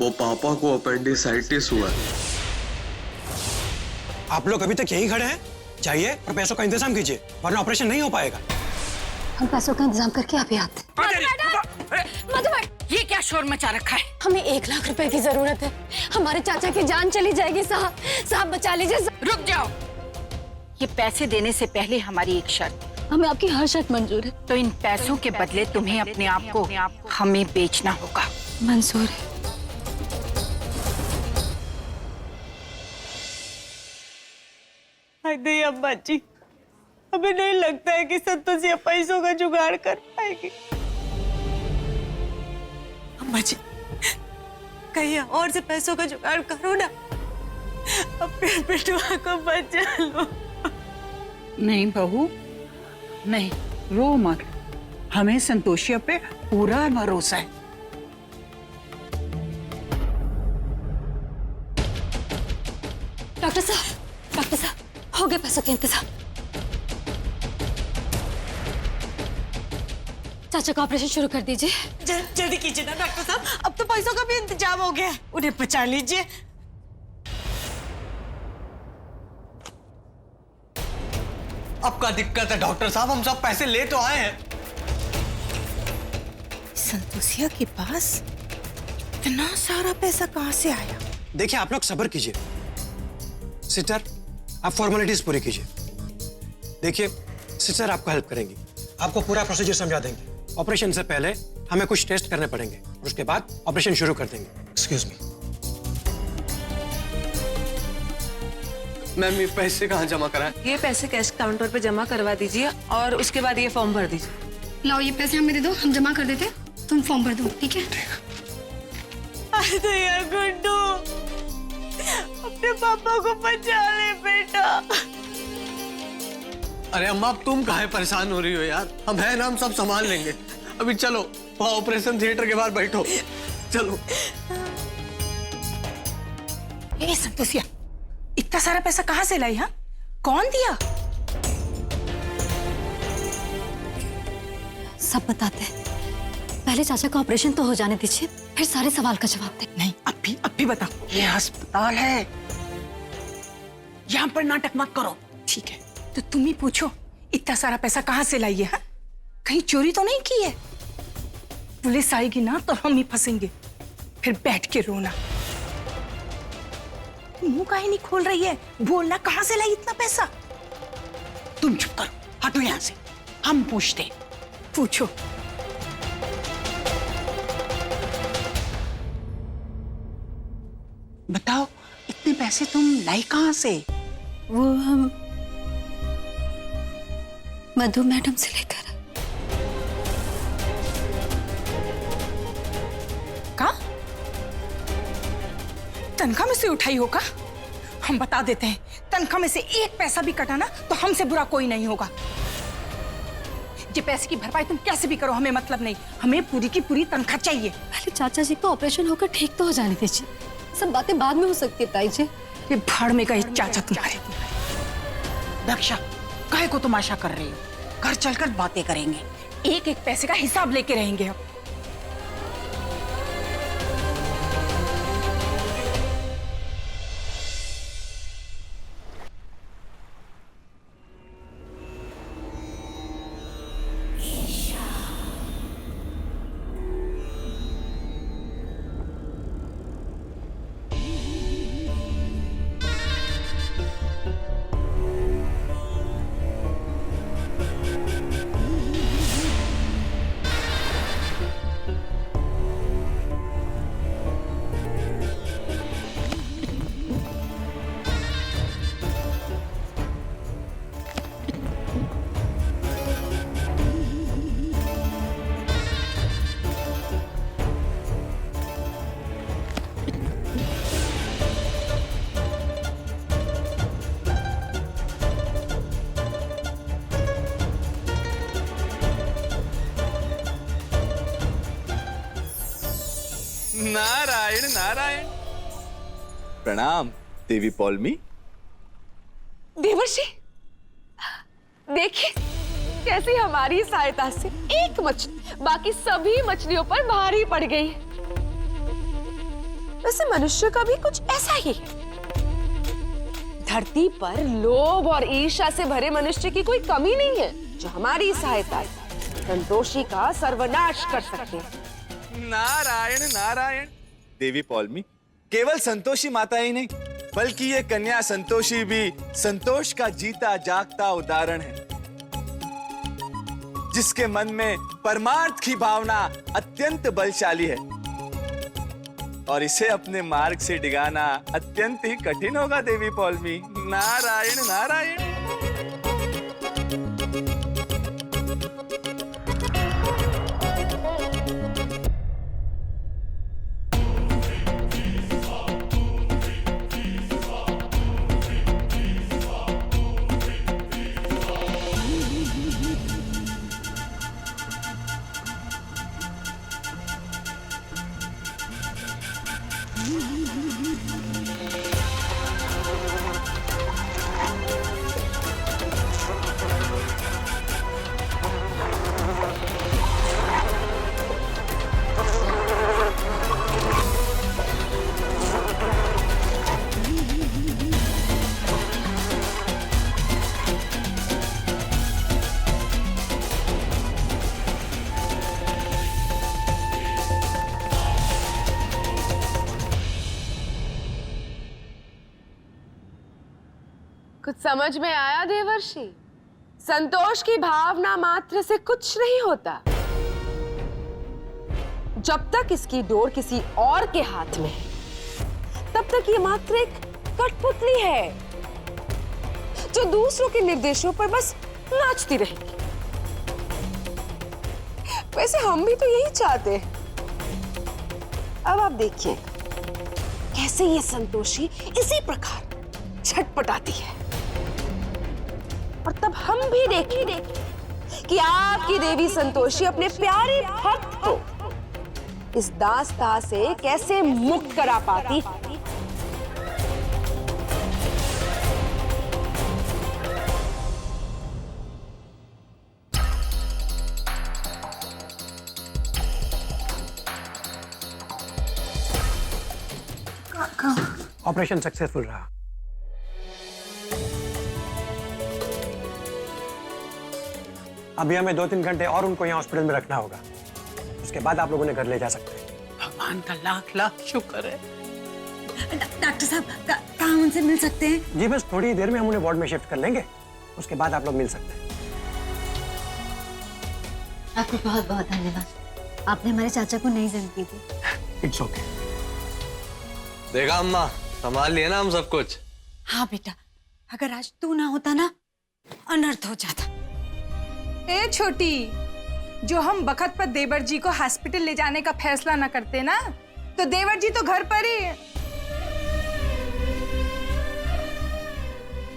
वो पापा को अपेंडिसाइटिस हुआ है। आप लोग अभी तक यही खड़े हैं? जाइए और पैसों का इंतजाम कीजिए, वरना ऑपरेशन नहीं हो पाएगा। हम पैसों का इंतजाम करके अभी आते। ये क्या शोर मचा रखा है? हमें 1 लाख रुपए की जरूरत है। हमारे चाचा की जान चली जाएगी। साहब साहब बचा लीजिए। रुक जाओ। ये पैसे देने से पहले हमारी एक शर्त। हमें आपकी हर शर्त मंजूर है। तो इन पैसों के बदले तुम्हें अपने आप को हमें बेचना होगा। मंजूर है। नहीं अम्मा जी, हमें नहीं लगता है कि संतोषिया पैसों का जुगाड़ कर पाएगी। अम्मा जी, कहीं और से पैसों का जुगाड़ करो ना, अपने बेटुआ को बचा लो। नहीं बहू, नहीं, रो मत। हमें संतोषिया पे पूरा भरोसा है। डॉक्टर साहब, हो गए पैसों के इंतजाम। चाचा का ऑपरेशन शुरू कर दीजिए। जल्दी कीजिए ना डॉक्टर साहब, अब तो पैसों का भी इंतजाम हो गया है, उन्हें बचा लीजिए। अब क्या दिक्कत है डॉक्टर साहब? हम सब पैसे ले तो आए हैं। संतोषिया के पास इतना सारा पैसा कहां से आया? देखिए, आप लोग सब्र कीजिए। सिस्टर, आप फॉर्मेलिटीज पूरी कीजिए। देखिए, सिस्टर आपको हेल्प करेंगी, आपको पूरा प्रोसीजर समझा देंगे। ऑपरेशन से पहले हमें कुछ टेस्ट करने पड़ेंगे और उसके बाद ऑपरेशन शुरू कर देंगे। Excuse me. मैम, ये पैसे कहाँ जमा कराएं? ये पैसे कैश काउंटर पे जमा करवा दीजिए और उसके बाद ये फॉर्म भर दीजिए। लाओ, ये पैसे हमें दे दो, हम जमा कर देते, तुम फॉर्म भर दो। ठीक है? अरे यार गुड्डू, अपने पापा को बचा ले बेटा। अरे अम्मा, अब तुम काहे परेशान हो रही हो यार? हम हैं ना, हम सब संभाल लेंगे। अभी चलो, वहाँ ऑपरेशन थिएटर के बाहर बैठो। चलो। ए संतोषिया, इतना सारा पैसा कहाँ से लाई? हाँ, कौन दिया? सब बताते हैं। पहले चाचा का ऑपरेशन तो हो जाने दीजिए, फिर सारे सवाल का जवाब दे। नहीं, अब भी बताओ। ये अस्पताल है, यहाँ पर नाटक मत करो। ठीक है, तो तुम ही पूछो, इतना सारा पैसा कहाँ से लाई है? हाँ? कहीं चोरी तो नहीं की है? पुलिस आएगी ना तो हम ही फंसेंगे, फिर बैठ के रोना। मुंह काहे नहीं खोल रही है? बोलना, कहाँ से लाई इतना पैसा? तुम चुप करो, हटो यहाँ से, हम पूछते। पूछो। बताओ, इतने पैसे तुम लाई कहाँ से? वो हम मधु मैडम से लेकर। का? तनख्वाह में से उठाई होगा? हम बता देते हैं, तनख्वाह में से एक पैसा भी कटा ना तो हमसे बुरा कोई नहीं होगा। ये पैसे की भरपाई तुम कैसे भी करो, हमें मतलब नहीं। हमें पूरी की पूरी तनख्वाह चाहिए। पहले चाचा जी को ऑपरेशन होकर ठीक तो हो जाने दीजिए, सब बातें बाद में हो सकती है। ताई जी, ये भाड़ में गए चाचा तुम्हारे। दक्षा, काहे को तमाशा कर रही हो? घर चलकर बातें करेंगे। एक एक पैसे का हिसाब लेके रहेंगे अब। नारायण नारायण। प्रणाम देवी पौलमी। देवर्षि, देखिए कैसे हमारी सहायता से एक मछली बाकी सभी मछलियों पर भारी पड़ गई। वैसे मनुष्य का भी कुछ ऐसा ही है। धरती पर लोभ और ईर्ष्या से भरे मनुष्य की कोई कमी नहीं है जो हमारी सहायता से संतोषी का सर्वनाश कर सकते हैं। नारायण नारायण। देवी पौलमी, केवल संतोषी माता ही नहीं बल्कि ये कन्या संतोषी भी संतोष का जीता जागता उदाहरण है, जिसके मन में परमार्थ की भावना अत्यंत बलशाली है और इसे अपने मार्ग से डिगाना अत्यंत ही कठिन होगा। देवी पौलमी, नारायण नारायण। कुछ समझ में आया देवर्षि? संतोष की भावना मात्र से कुछ नहीं होता। जब तक इसकी डोर किसी और के हाथ में है, तब तक ये मात्र एक कठपुतली है जो दूसरों के निर्देशों पर बस नाचती रहेगी। वैसे हम भी तो यही चाहते हैं। अब आप देखिए कैसे ये संतोषी इसी प्रकार छटपटाती है, और तब हम भी देखेंगे कि आपकी देवी संतोषी अपने प्यारे भक्त को इस दास्तां से कैसे मुक्त करा पाती है। ऑपरेशन सक्सेसफुल रहा। अभी हमें 2-3 घंटे और उनको यहाँ हॉस्पिटल में रखना होगा। उसके बाद आप लोग उन्हें घर ले जा सकते हैं। भगवान का लाख लाख शुक्र है। डॉक्टर साहब कहाँ उनसे मिल सकते हैं? जी बस थोड़ी देर में हम उन्हें वार्ड में शिफ्ट कर लेंगे, उसके बाद आप लोग मिल सकते हैं। आपको बहुत बहुत धन्यवाद, आपने हमारे चाचा को नई जिंदगी दी। It's okay. देखा अम्मा, संभाल लिया ना हम सब कुछ। हाँ बेटा, अगर आज तू ना होता ना, अनर्थ हो जाता। ए छोटी, जो हम बखत पर देवर जी को हॉस्पिटल ले जाने का फैसला ना करते ना, तो देवर जी तो घर पर ही।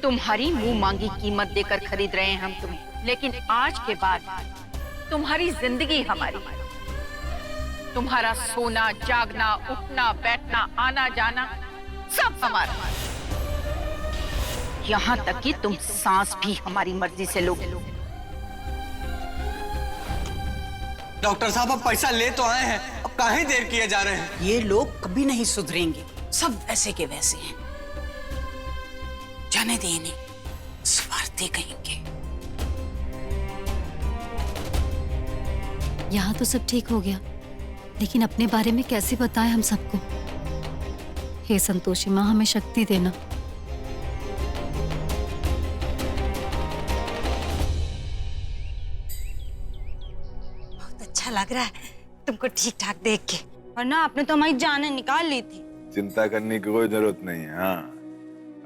तुम्हारी मुंह मांगी कीमत देकर खरीद रहे हैं हम तुम्हें, लेकिन आज के बाद तुम्हारी जिंदगी हमारी, तुम्हारा सोना जागना, उठना बैठना, आना जाना सब हमारा। यहाँ तक कि तुम सांस भी हमारी मर्जी से लोगे। डॉक्टर साहब अब पैसा ले तो आए हैं, अब काहे देर किए जा रहे हैं? ये लोग कभी नहीं सुधरेंगे, सब वैसे के वैसे हैं। जाने देने स्वार्थी कहेंगे। यहाँ तो सब ठीक हो गया, लेकिन अपने बारे में कैसे बताएं हम सबको? हे संतोषी माँ, हमें शक्ति देना। अच्छा लग रहा है तुमको ठीक ठाक देख के, वरना आपने तो हमारी जानें निकाल ली थी। चिंता करने की कोई जरूरत नहीं है। हाँ,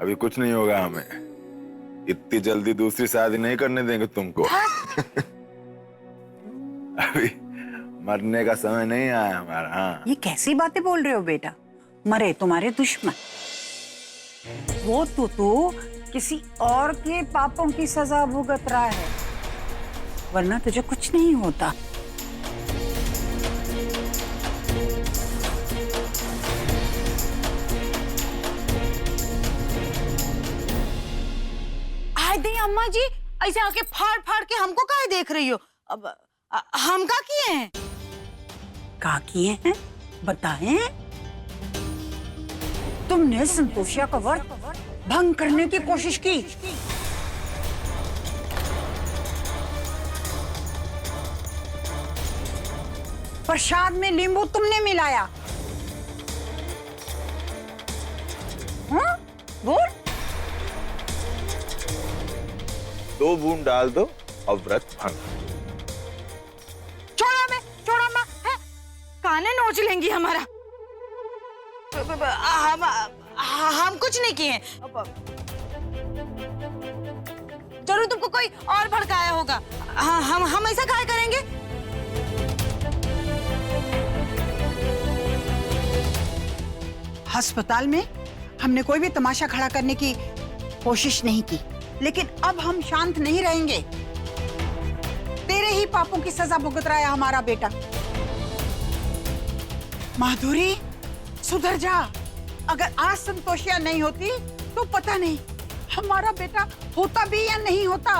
अभी कुछ नहीं होगा हमें। इतनी जल्दी दूसरी शादी नहीं करने देंगे तुमको। अभी मरने का समय नहीं आया हमारा। हाँ, ये कैसी बातें बोल रहे हो बेटा? मरे तुम्हारे दुश्मन, वो तो किसी और के पापों की सजा भुगत रहा है, वरना तुझे कुछ नहीं होता। अम्मा जी ऐसे आके फाड़ फाड़ के हमको काहे देख रही हो? अब हम का किए हैं? का किए हैं बताएं? तुमने संतोषिया का व्रत भंग करने की कोशिश की। प्रसाद में नींबू तुमने मिलाया। हाँ? बोल। 2 बूंद डाल दो और व्रत भंग। छोड़ा मैं है? काने नोच लेंगी हमारा। हम कुछ नहीं किए। जरूर तुमको कोई और भड़काया होगा। हम ऐसा क्या करेंगे? अस्पताल में हमने कोई भी तमाशा खड़ा करने की कोशिश नहीं की, लेकिन अब हम शांत नहीं रहेंगे। तेरे ही पापों की सजा भुगत रहा है हमारा बेटा। माधुरी, सुधर जा। अगर आज संतोषिया नहीं होती तो पता नहीं हमारा बेटा होता भी या नहीं होता।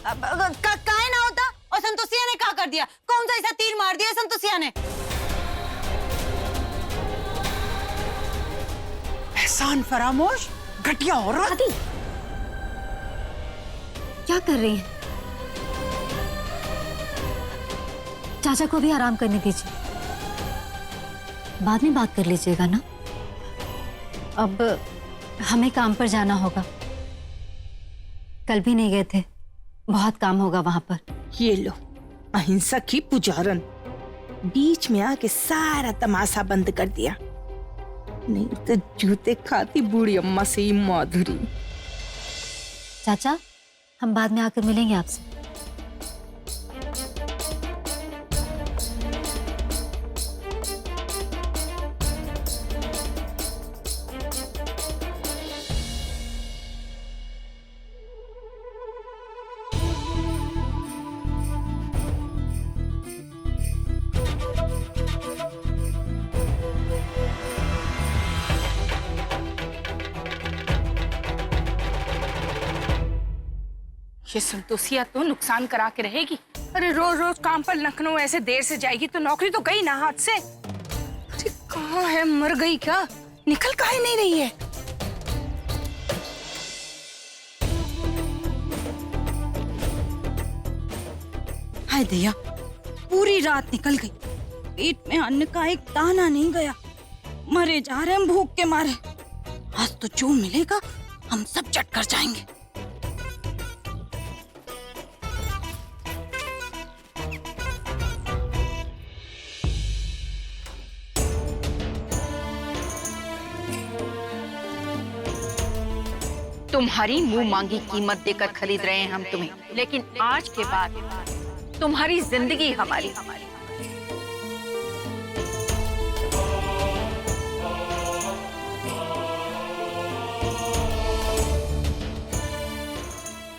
काहे ना होता? और संतोषिया ने क्या कर दिया? कौन सा ऐसा तीर मार दिया संतोषिया ने? एहसान फरामोश, घटिया औरत। दादी, क्या कर रही हैं? चाचा को भी आराम करने दीजिए, बाद में बात कर लीजिएगा ना। अब हमें काम पर जाना होगा, कल भी नहीं गए थे, बहुत काम होगा वहां पर। ये लो, अहिंसा की पुजारन बीच में आके सारा तमाशा बंद कर दिया। नहीं तो जूते खाती बूढ़ी अम्मा से ही माधुरी। चाचा, हम बाद में आकर मिलेंगे आपसे। ये संतोषिया तो नुकसान करा के रहेगी। अरे रोज रोज काम पर लखनऊ ऐसे देर से जाएगी तो नौकरी तो गई ना हाथ से। अरे कहाँ है, मर गई क्या? निकल काहे नहीं रही है? हाय दया, पूरी रात निकल गई, पेट में अन्न का एक दाना नहीं गया। मरे जा रहे हम भूख के मारे। आज तो जो मिलेगा हम सब चट कर जाएंगे। तुम्हारी मुंह मांगी कीमत देकर खरीद रहे हैं हम तुम्हें, लेकिन आज के बाद तुम्हारी जिंदगी हमारी।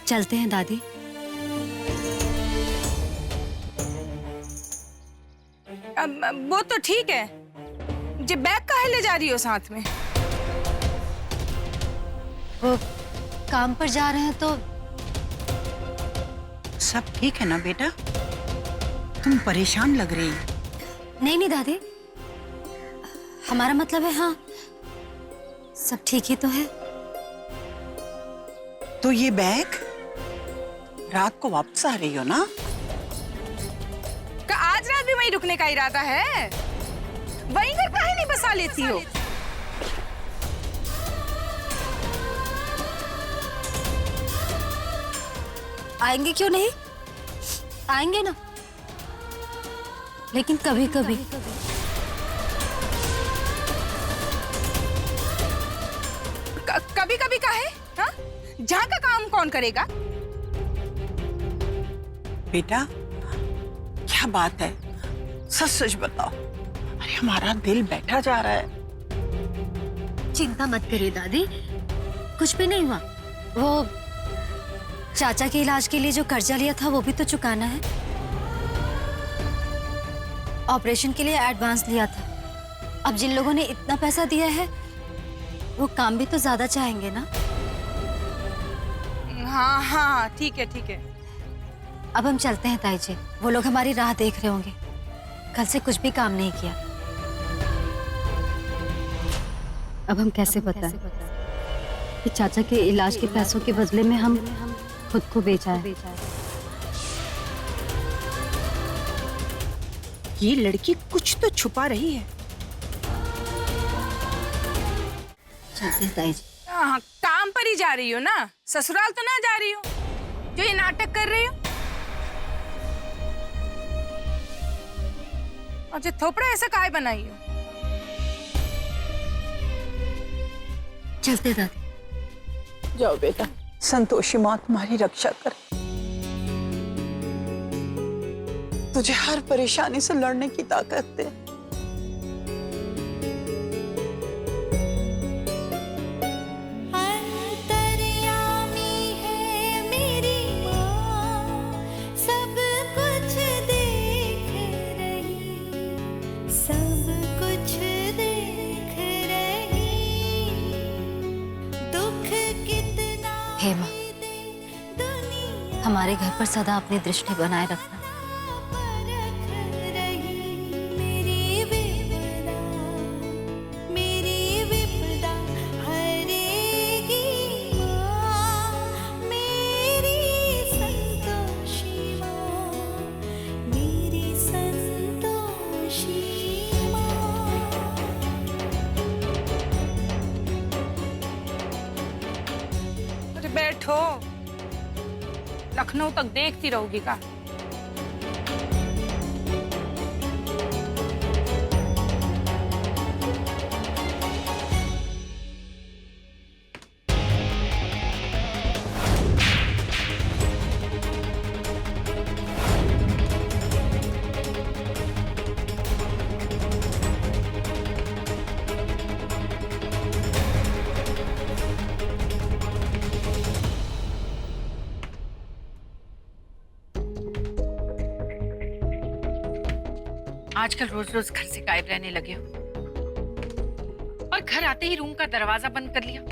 चलते हैं दादी। वो तो ठीक है, जे बैग काहे ले जा रही हो साथ में? वो काम पर जा रहे हैं तो। सब ठीक है ना बेटा? तुम परेशान लग रही हो। नहीं नहीं दादी, हमारा मतलब है हाँ, सब ठीक ही तो है। तो ये बैग रात को वापस आ रही हो ना? आज रात भी वहीं रुकने का इरादा है? वहीं घर काहे नहीं बसा लेती हो? आएंगे क्यों नहीं, आएंगे ना, लेकिन कभी कभी। कभी कभी का है? हाँ? जहाँ का काम कौन करेगा? बेटा क्या बात है, सच सच बताओ। अरे हमारा दिल बैठा जा रहा है। चिंता मत करिए दादी, कुछ भी नहीं हुआ। वो चाचा के इलाज के लिए जो कर्जा लिया था वो भी तो चुकाना है। ऑपरेशन के लिए एडवांस लिया था। अब जिन लोगों ने इतना पैसा दिया है वो काम भी तो ज्यादा चाहेंगे ना। हाँ हाँ ठीक है ठीक है। अब हम चलते हैं ताई जी, वो लोग हमारी राह देख रहे होंगे। कल से कुछ भी काम नहीं किया। अब हम कैसे बताएं कि चाचा के इलाज के पैसों के बदले में हम खुद को बेचा है। ये लड़की कुछ तो छुपा रही है। चलते हैं ताई जी। हाँ, काम पर ही जा रही हो ना, ससुराल तो ना जा रही हो जो ये नाटक कर रही हो। अच्छा, थोपड़ा ऐसा काहे बनाई हो? चलते दादी। जाओ बेटा, संतोषी माँ तुम्हारी रक्षा कर। तुझे हर परेशानी से लड़ने की ताकत दे। हे माँ, हमारे घर पर सदा अपनी दृष्टि बनाए रखना। अरे बैठो, लखनऊ तक देखती रहोगी का? आजकल रोज रोज घर से गायब रहने लगे हो और घर आते ही रूम का दरवाजा बंद कर लिया।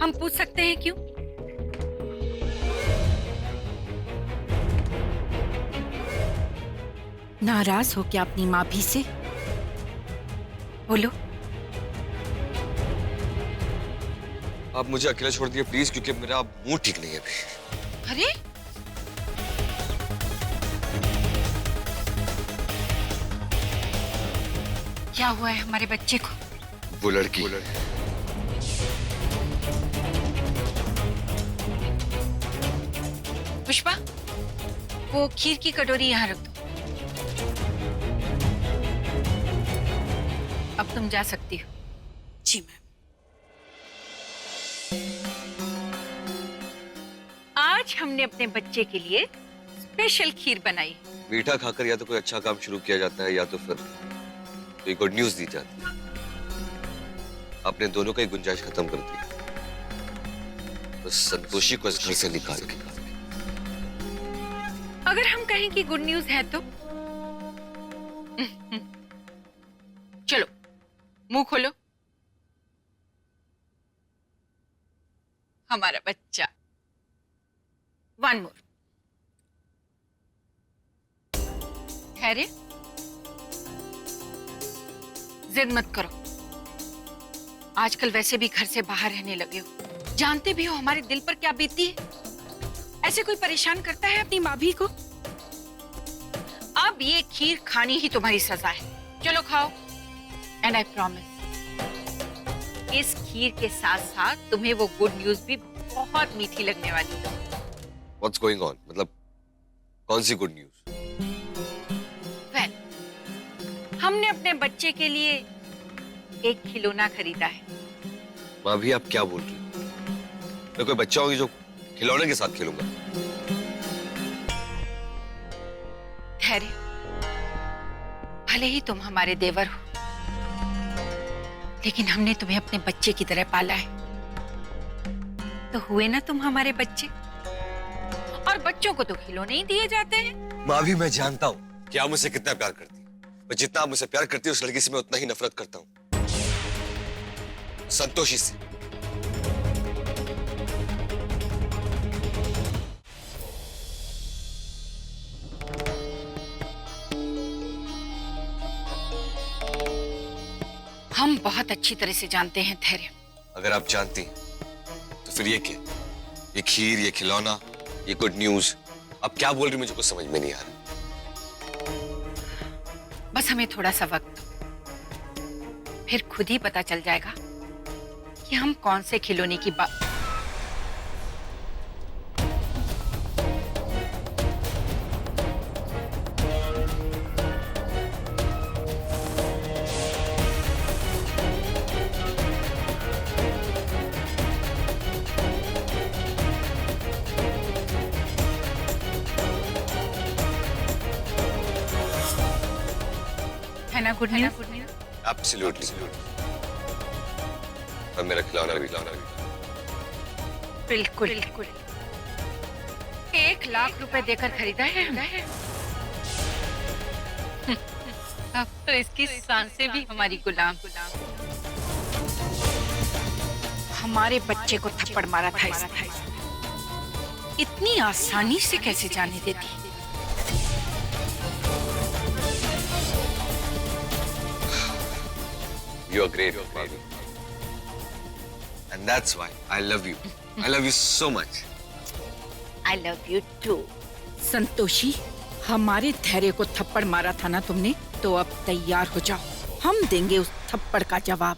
हम पूछ सकते हैं क्यों? नाराज हो क्या अपनी माँ भी से? बोलो। आप मुझे अकेला छोड़ दिए प्लीज, क्योंकि मेरा मूड ठीक नहीं है अभी। अरे क्या हुआ है हमारे बच्चे को? वो लड़की पुष्पा, वो खीर की कटोरी यहाँ रख दो। अब तुम जा सकती हो। जी मैम। आज हमने अपने बच्चे के लिए स्पेशल खीर बनाई। मीठा खाकर या तो कोई अच्छा काम शुरू किया जाता है या तो फिर कोई गुड न्यूज दी जाती है। आपने दोनों का ही गुंजाइश खत्म कर दी। बस संतोषी को इस घर से निकाल के। अगर हम कहें कि गुड न्यूज है तो चलो मुंह खोलो। हमारा बच्चा। One more. ठहरे, जिद मत करो। आजकल वैसे भी घर से बाहर रहने लगे हो, जानते भी हो हमारे दिल पर क्या बीतती है। ऐसे कोई परेशान करता है अपनी माँ भी को? अब ये खीर खानी ही तुम्हारी सजा है। चलो खाओ। एंड आई प्रॉमिस, इस खीर के साथ साथ तुम्हें वो गुड न्यूज भी बहुत मीठी लगने वाली है। What's going on? मतलब कौन सी गुड न्यूज? वेल, हमने अपने बच्चे के लिए एक खिलौना खरीदा है। माँ भी आप क्या बोल रही हो? मैं कोई बच्चा होगी जो खिलौने के साथ खेलूंगा? ठहरे, भले ही तुम हमारे देवर हो, लेकिन हमने तुम्हें अपने बच्चे की तरह पाला है। तो हुए ना तुम हमारे बच्चे। और बच्चों को तो खिलौने ही दिए जाते हैं। माँ भी मैं जानता हूँ कि आप मुझसे कितना प्यार करती हैं। मैं जितना आप मुझसे प्यार करती है उस लड़की से मैं उतना ही नफरत करता हूँ, संतोषी से। हम बहुत अच्छी तरह से जानते हैं धैर्य। अगर आप जानती हैं, तो फिर ये क्या? ये खीर, ये खिलौना, ये गुड न्यूज, अब क्या बोल रही मुझे कुछ समझ में नहीं आ रहा। बस हमें थोड़ा सा वक्त दो, फिर खुद ही पता चल जाएगा कि हम कौन से खिलौने की बात। है ना गुड न्यूज? एब्सोल्युटली। और मेरा खिलौना भी। बिल्कुल। 1 लाख रुपए देकर खरीदा है हमने। अब तो इसकी सांसें भी हमारी गुलाम। हमारे बच्चे को थप्पड़ मारा था इसने। इतनी आसानी से कैसे जाने देती? You are great, baby. And that's why I love you. I love you so much. I love you too. Santoshi, हमारे धैर्य को थप्पड़ मारा था ना तुमने, तो अब तैयार हो जाओ, हम देंगे उस थप्पड़ का जवाब।